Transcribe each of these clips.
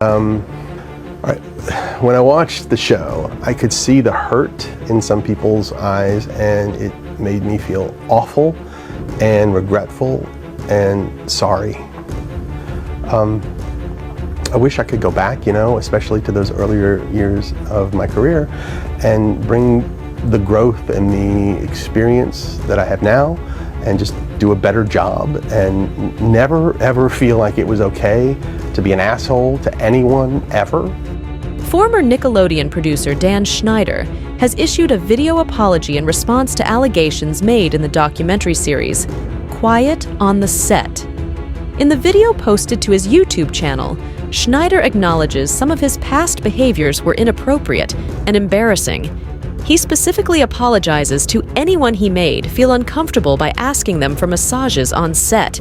When I watched the show, I could see the hurt in some people's eyes, and it made me feel awful and regretful and sorry. I wish I could go back, especially to those earlier years of my career, and bring the growth and the experience that I have now and just do a better job and never ever feel like it was okay to be an asshole to anyone ever. Former Nickelodeon producer Dan Schneider has issued a video apology in response to allegations made in the documentary series, Quiet on the Set. In the video posted to his YouTube channel, Schneider acknowledges some of his past behaviors were inappropriate and embarrassing. He specifically apologizes to anyone he made feel uncomfortable by asking them for massages on set.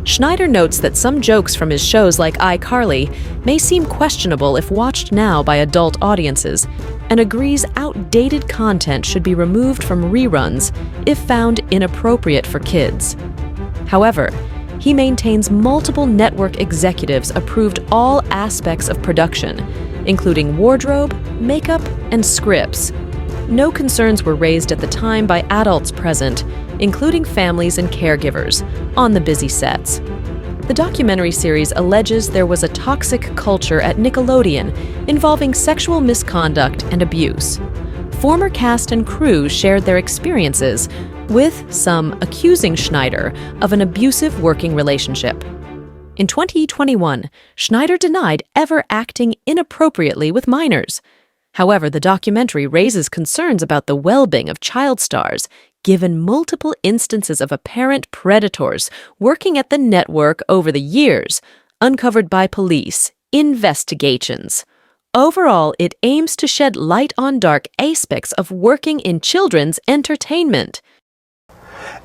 Schneider notes that some jokes from his shows like iCarly may seem questionable if watched now by adult audiences, and agrees outdated content should be removed from reruns if found inappropriate for kids. However, he maintains multiple network executives approved all aspects of production, including wardrobe, makeup, and scripts. No concerns were raised at the time by adults present, including families and caregivers, on the busy sets. The documentary series alleges there was a toxic culture at Nickelodeon involving sexual misconduct and abuse. Former cast and crew shared their experiences, with some accusing Schneider of an abusive working relationship. In 2021, Schneider denied ever acting inappropriately with minors. However, the documentary raises concerns about the well-being of child stars, given multiple instances of apparent predators working at the network over the years, uncovered by police investigations. Overall, it aims to shed light on dark aspects of working in children's entertainment.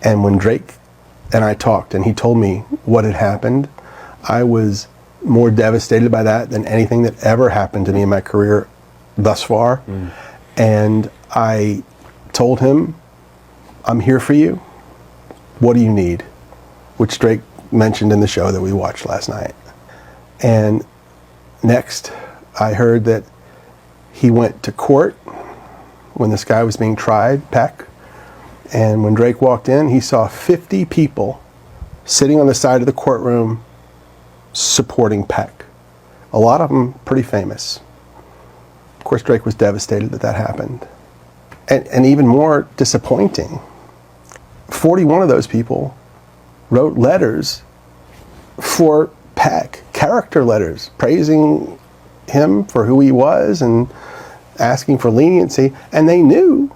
And when Drake and I talked and he told me what had happened, I was more devastated by that than anything that ever happened to me in my career thus far. And I told him, I'm here for you. What do you need? Which Drake mentioned in the show that we watched last night. And next, I heard that he went to court when this guy was being tried, Peck. And when Drake walked in, he saw 50 people sitting on the side of the courtroom supporting Peck. A lot of them pretty famous. Of course, Drake was devastated that that happened. And even more disappointing, 41 of those people wrote letters for Peck, character letters, praising him for who he was and asking for leniency, and they knew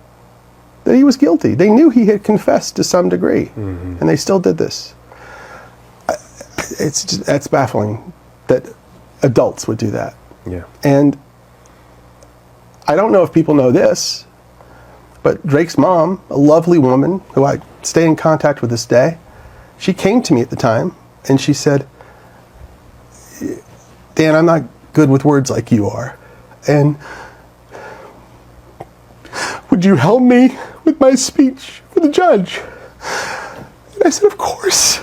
that he was guilty. They knew he had confessed to some degree, and they still did this. That's baffling that adults would do that. Yeah. And I don't know if people know this, but Drake's mom, a lovely woman who I stay in contact with this day, she came to me at the time and she said, Dan, I'm not good with words like you are. And would you help me with my speech for the judge? And I said, of course.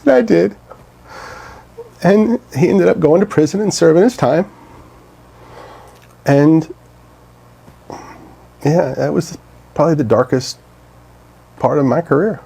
And I did. And he ended up going to prison and serving his time. And yeah, that was probably the darkest part of my career.